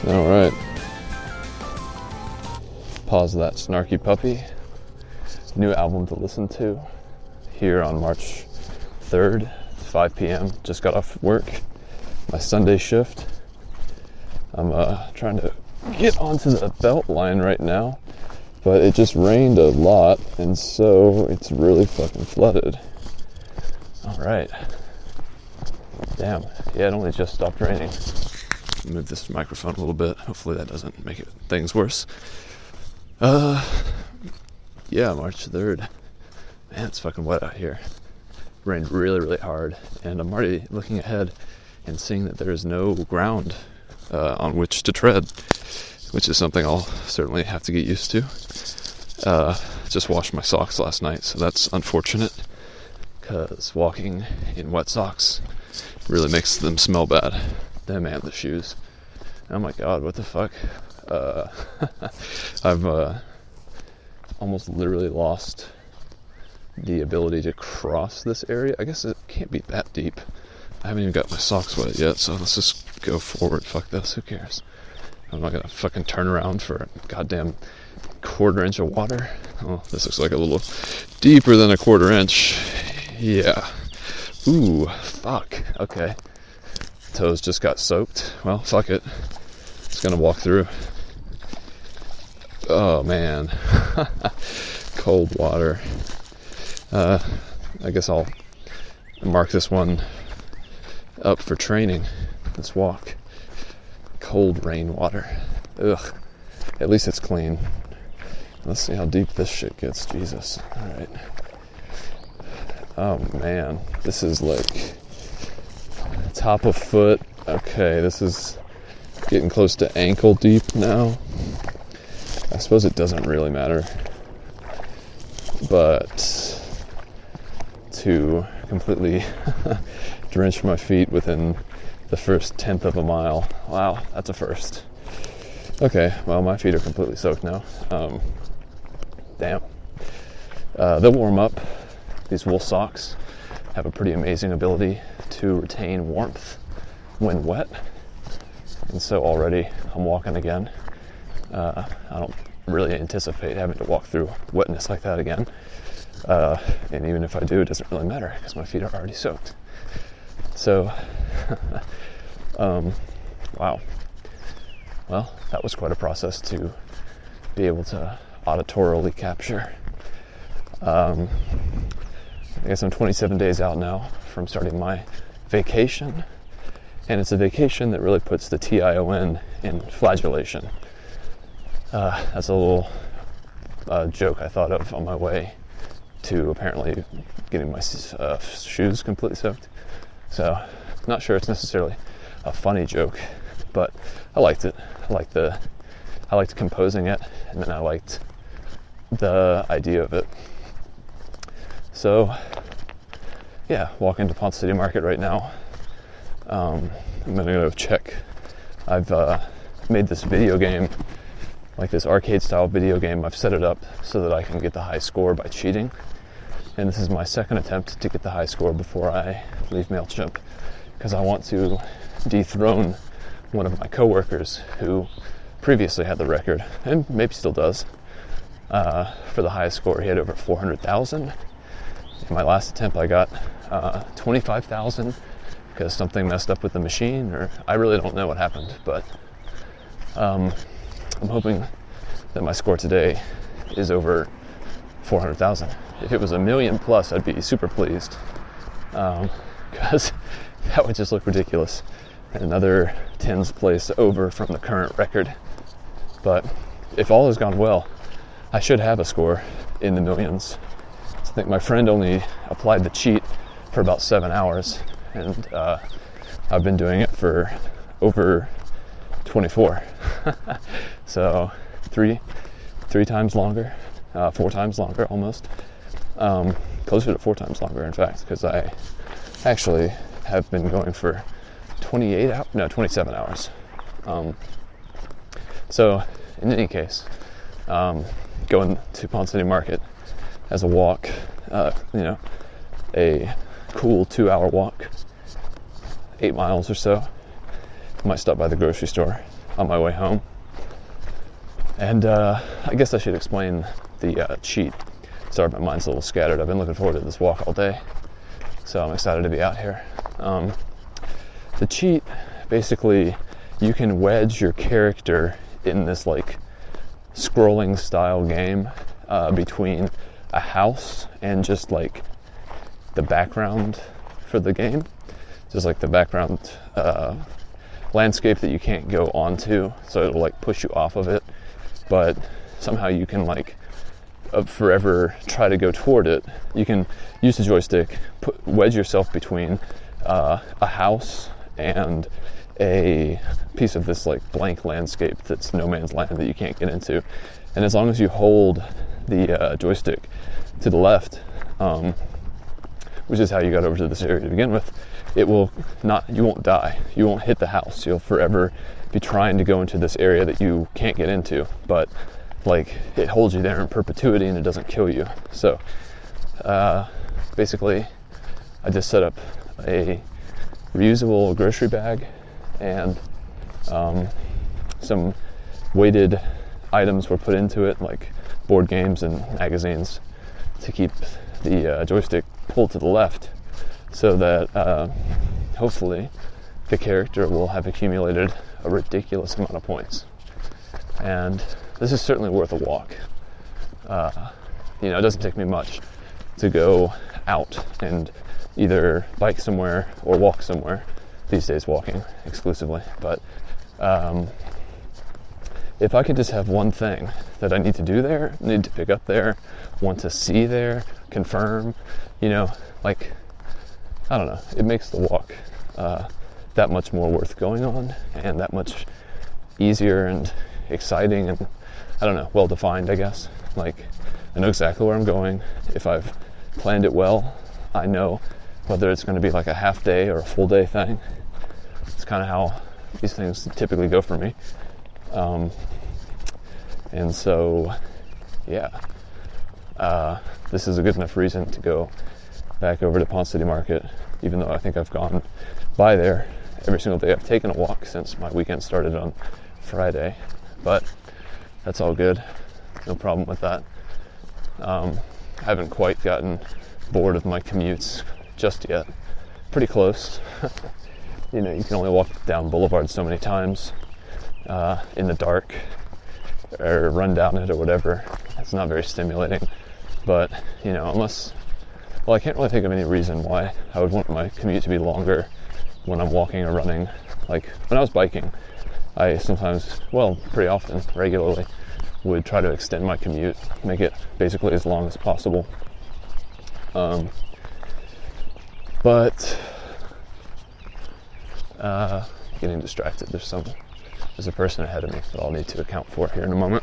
All right. Pause that snarky puppy. New album to listen to here on March 3rd, 5 p.m. Just got off work, my Sunday shift. I'm trying to get onto the belt line right now, but it just rained a lot, and so it's really fucking flooded. All right. Damn. Yeah, it only just stopped raining. Move this microphone a little bit. Hopefully that doesn't make things worse. Yeah, March 3rd. Man, it's fucking wet out here. Rained really, really hard, and I'm already looking ahead and seeing that there is no ground on which to tread, which is something I'll certainly have to get used to. Just washed my socks last night, so that's unfortunate, because walking in wet socks really makes them smell bad. Them and the shoes. Oh my god, what the fuck? I've almost literally lost the ability to cross this area. I guess it can't be that deep. I haven't even got my socks wet yet, so let's just go forward. Fuck this, who cares? I'm not gonna fucking turn around for a goddamn quarter-inch of water. Oh, this looks like a little deeper than a quarter-inch. Yeah. Ooh, fuck. Okay. Toes just got soaked. Well, fuck it. Just gonna walk through. Oh, man. Cold water. I guess I'll mark this one up for training, this walk. Cold rainwater. Ugh. At least it's clean. Let's see how deep this shit gets. Jesus. Alright. Oh, man. This is like top of foot. Okay, this is getting close to ankle deep now. I suppose it doesn't really matter, but to completely drench my feet within the first 1/10 of a mile, wow, that's a first. Okay, well, my feet are completely soaked now. Damn. They'll warm up. These wool socks have a pretty amazing ability to retain warmth when wet, and so already I'm walking again. I don't really anticipate having to walk through wetness like that again, and even if I do, it doesn't really matter because my feet are already soaked. So wow, well, that was quite a process to be able to auditorily capture. I guess I'm 27 days out now from starting my vacation, and it's a vacation that really puts the TION in flagellation. That's a little joke I thought of on my way to apparently getting my shoes completely soaked. So, not sure it's necessarily a funny joke, but I liked it. I liked composing it, and then I liked the idea of it. So, yeah, walking to Ponce City Market right now. I'm gonna go check. I've made this video game, like this arcade-style video game. I've set it up so that I can get the high score by cheating. And this is my second attempt to get the high score before I leave MailChimp, because I want to dethrone one of my coworkers who previously had the record, and maybe still does, for the highest score. He had over 400,000. In my last attempt, I got 25,000 because something messed up with the machine, or I really don't know what happened, but I'm hoping that my score today is over 400,000. If it was 1 million plus, I'd be super pleased, because that would just look ridiculous. Another tens place over from the current record. But if all has gone well, I should have a score in the millions. I think my friend only applied the cheat for about 7 hours, and I've been doing it for over 24. So three times longer, 4 times longer almost. Closer to 4 times longer, in fact, because I actually have been going for 27 hours. So in any case, going to Ponce City Market as a walk, a cool 2-hour walk, 8 miles or so. Might stop by the grocery store on my way home. And I guess I should explain the cheat. Sorry, my mind's a little scattered. I've been looking forward to this walk all day, so I'm excited to be out here. The cheat, basically, you can wedge your character in this like scrolling style game between a house and just like the background for the game. Just like the background landscape that you can't go onto, so it'll like push you off of it, but somehow you can like forever try to go toward it. You can use the joystick, wedge yourself between a house and a piece of this like blank landscape that's no man's land that you can't get into. And as long as you hold the joystick to the left, which is how you got over to this area to begin with, you won't die. You won't hit the house. You'll forever be trying to go into this area that you can't get into, but like it holds you there in perpetuity and it doesn't kill you. So basically I just set up a reusable grocery bag and some weighted items were put into it, like board games and magazines, to keep the joystick pulled to the left, so that hopefully the character will have accumulated a ridiculous amount of points. And this is certainly worth a walk. It doesn't take me much to go out and either bike somewhere or walk somewhere. These days walking exclusively, but if I could just have one thing that I need to do there, need to pick up there, want to see there, confirm, I don't know, it makes the walk that much more worth going on, and that much easier and exciting and, I don't know, well-defined, I guess. Like, I know exactly where I'm going. If I've planned it well, I know whether it's going to be like a half day or a full day thing. It's kind of how these things typically go for me. And so, yeah, this is a good enough reason to go back over to Ponce City Market, even though I think I've gone by there every single day. I've taken a walk since my weekend started on Friday, but that's all good. No problem with that. I haven't quite gotten bored of my commutes just yet. Pretty close. You can only walk down Boulevard so many times in the dark, or run down it or whatever. It's not very stimulating, but I can't really think of any reason why I would want my commute to be longer when I'm walking or running. Like when I was biking, I sometimes, pretty often, regularly, would try to extend my commute, make it basically as long as possible. But getting distracted. There's a person ahead of me that I'll need to account for here in a moment.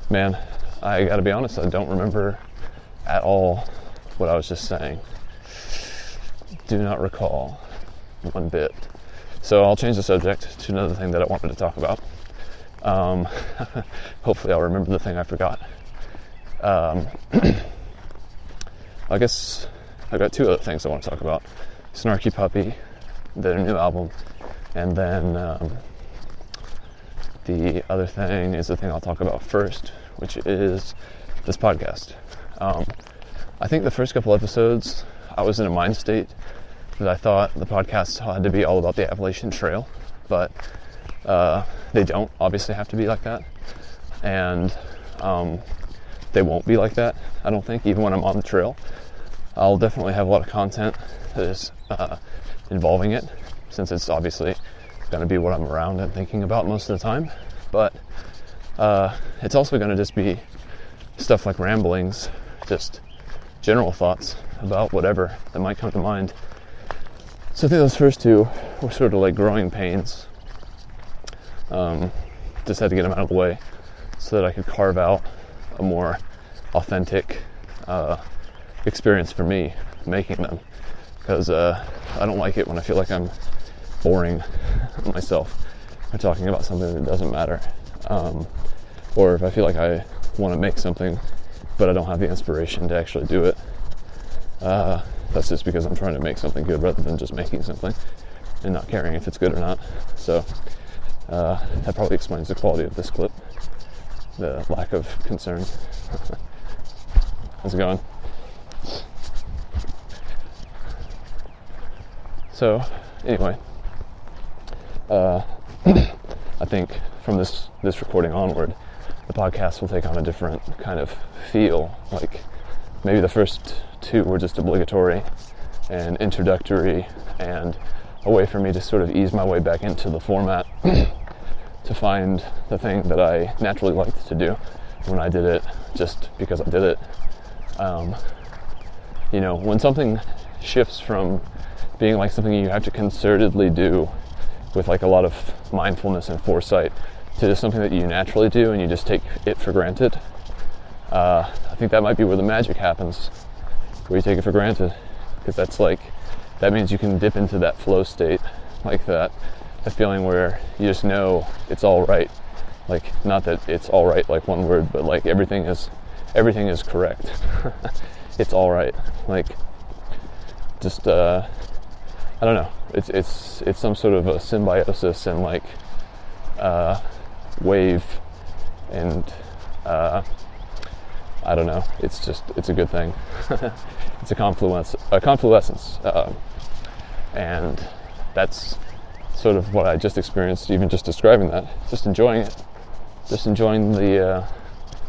Man, I gotta be honest, I don't remember at all what I was just saying. Do not recall one bit. So I'll change the subject to another thing that I wanted to talk about. Hopefully I'll remember the thing I forgot. I guess I've got two other things I want to talk about. Snarky Puppy, their new album, and then the other thing is the thing I'll talk about first, which is this podcast. I think the first couple episodes, I was in a mind state that I thought the podcast had to be all about the Appalachian Trail, but they don't obviously have to be like that, and they won't be like that, I don't think, even when I'm on the trail. I'll definitely have a lot of content that is involving it, since it's obviously going to be what I'm around and thinking about most of the time, but it's also going to just be stuff like ramblings, just general thoughts about whatever that might come to mind. So I think those first two were sort of like growing pains. Just had to get them out of the way so that I could carve out a more authentic experience for me making them, because I don't like it when I feel like I'm boring myself or talking about something that doesn't matter, or if I feel like I want to make something but I don't have the inspiration to actually do it. That's just because I'm trying to make something good rather than just making something. and not caring if it's good or not. So that probably explains the quality of this clip, the lack of concern. How's it going? So anyway, I think from this recording onward, the podcast will take on a different kind of feel. Like maybe the first two were just obligatory and introductory and a way for me to sort of ease my way back into the format to find the thing that I naturally liked to do when I did it, just because I did it. When something shifts from being like something you have to concertedly do with like a lot of mindfulness and foresight to just something that you naturally do and you just take it for granted, I think that might be where the magic happens, where you take it for granted, because that means you can dip into that flow state, like that feeling where you just know it's all right. Like, not that it's all right like one word, but like everything is correct. It's all right. Like, just I don't know. It's some sort of a symbiosis and like wave, and I don't know. It's a good thing. It's a confluence, and that's sort of what I just experienced. Even just describing that, just enjoying it, just enjoying the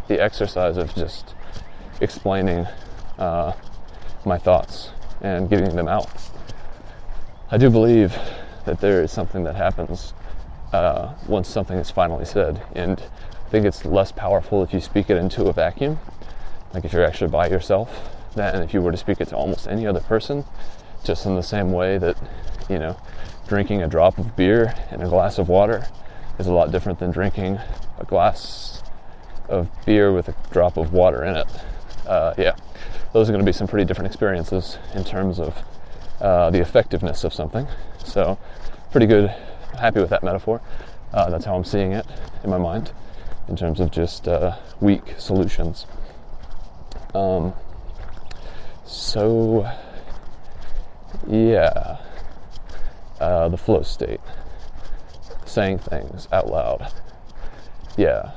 exercise of just explaining my thoughts and getting them out. I do believe that there is something that happens once something is finally said, and I think it's less powerful if you speak it into a vacuum, like if you're actually by yourself, than if you were to speak it to almost any other person, just in the same way that, drinking a drop of beer in a glass of water is a lot different than drinking a glass of beer with a drop of water in it. Those are going to be some pretty different experiences in terms of the effectiveness of something. So pretty good, happy with that metaphor. That's how I'm seeing it in my mind in terms of just weak solutions. The flow state, saying things out loud. Yeah,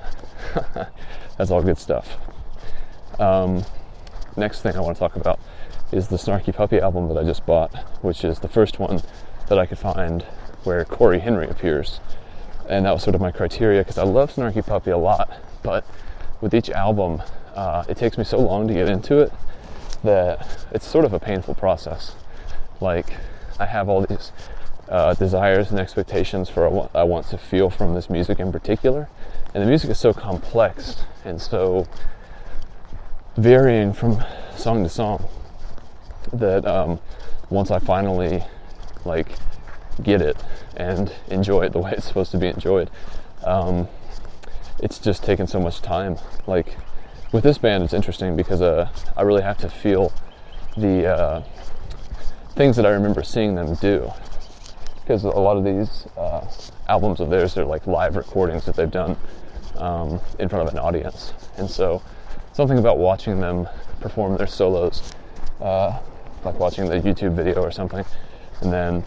that's all good stuff. Next thing I want to talk about is the Snarky Puppy album that I just bought, which is the first one that I could find where Corey Henry appears. And that was sort of my criteria, because I love Snarky Puppy a lot, but with each album, it takes me so long to get into it that it's sort of a painful process. Like, I have all these desires and expectations for what I want to feel from this music in particular, and the music is so complex and so varying from song to song that once I finally get it and enjoy it the way it's supposed to be enjoyed, it's just taken so much time. Like with this band, it's interesting because I really have to feel the things that I remember seeing them do, because a lot of these albums of theirs are like live recordings that they've done in front of an audience, and so something about watching them perform their solos, like watching the YouTube video or something, and then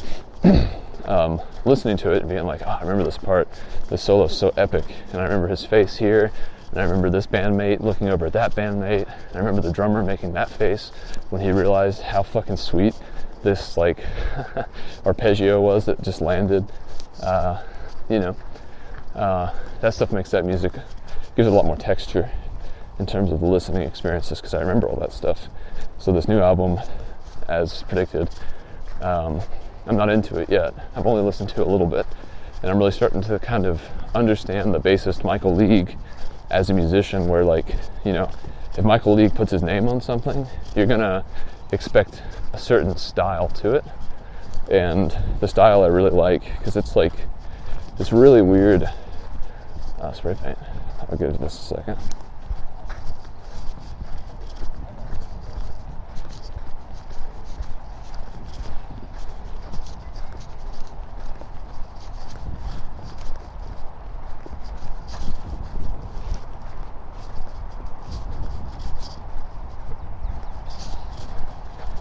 listening to it and being like, oh, I remember this part, this solo is so epic, and I remember his face here, and I remember this bandmate looking over at that bandmate, and I remember the drummer making that face when he realized how fucking sweet this arpeggio was that just landed. That stuff makes that music, gives it a lot more texture in terms of the listening experiences, because I remember all that stuff. So this new album, as predicted, I'm not into it yet. I've only listened to it a little bit, and I'm really starting to kind of understand the bassist Michael League as a musician, where if Michael League puts his name on something, you're gonna expect a certain style to it, and the style I really like, because it's like this really weird spray paint. I'll give this a second.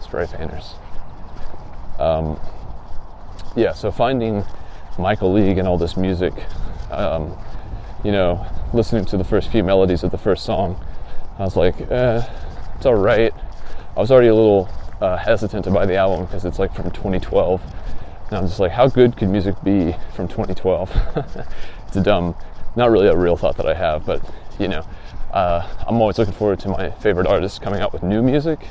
Spray painters. so finding Michael League and all this music, listening to the first few melodies of the first song, I was like, it's all right. I was already a little hesitant to buy the album because it's like from 2012. And I'm just like, how good could music be from 2012? It's a dumb, not really a real thought that I have, but I'm always looking forward to my favorite artists coming out with new music.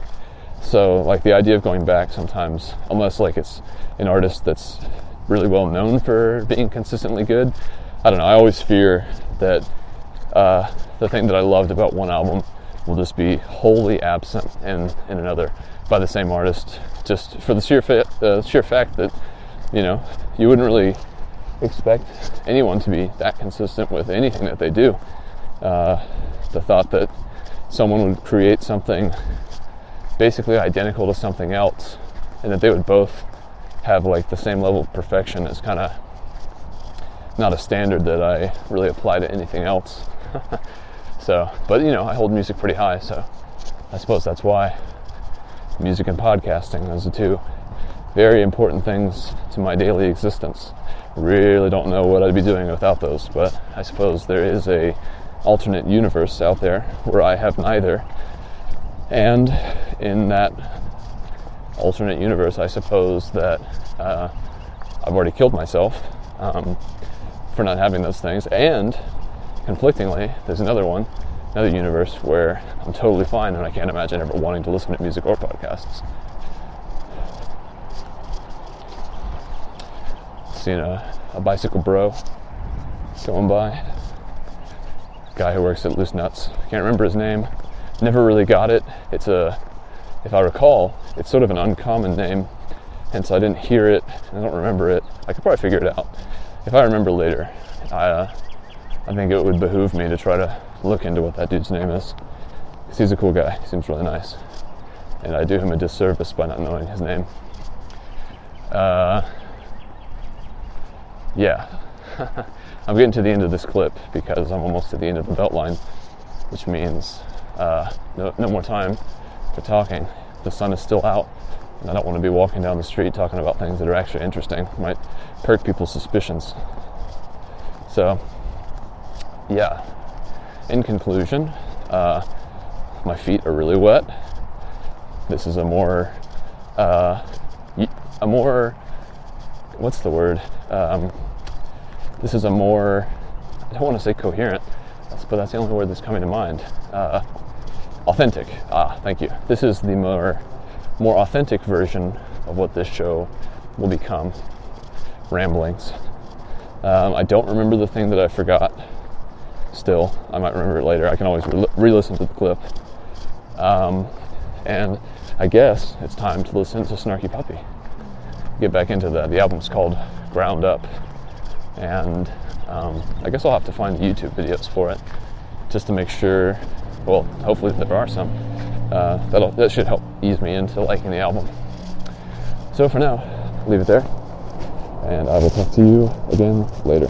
So like the idea of going back sometimes, unless like it's an artist that's really well known for being consistently good, I don't know, I always fear that the thing that I loved about one album will just be wholly absent in another by the same artist, just for the sheer fact that you wouldn't really expect anyone to be that consistent with anything that they do. The thought that someone would create something basically identical to something else and that they would both have like the same level of perfection is kind of not a standard that I really apply to anything else. So, but I hold music pretty high, so I suppose that's why. Music and podcasting, those are two very important things to my daily existence. Really don't know what I'd be doing without those, but I suppose there is a alternate universe out there where I have neither. And in that alternate universe, I suppose that I've already killed myself for not having those things. And conflictingly, there's another universe where I'm totally fine and I can't imagine ever wanting to listen to music or podcasts. Seen a bicycle bro going by. Guy who works at Loose Nuts. Can't remember his name. Never really got it. If I recall, it's sort of an uncommon name, hence I didn't hear it, and I don't remember it. I could probably figure it out. If I remember later, I think it would behoove me to try to look into what that dude's name is. Because he's a cool guy. He seems really nice. And I do him a disservice by not knowing his name. I'm getting to the end of this clip because I'm almost at the end of the Beltline, which means no more time for talking. The sun is still out, and I don't want to be walking down the street talking about things that are actually interesting. It might perk people's suspicions. So, in conclusion, my feet are really wet. This is a more, what's the word? This is a more, I don't want to say coherent, but that's the only word that's coming to mind. Authentic. Thank you. This is the more authentic version of what this show will become. Ramblings. I don't remember the thing that I forgot. Still, I might remember it later. I can always re-listen to the clip. And I guess it's time to listen to Snarky Puppy. Get back into that. The album's called Ground Up. And I guess I'll have to find the YouTube videos for it just to make sure, well, hopefully there are some. That should help ease me into liking the album. So for now, leave it there, and I will talk to you again later.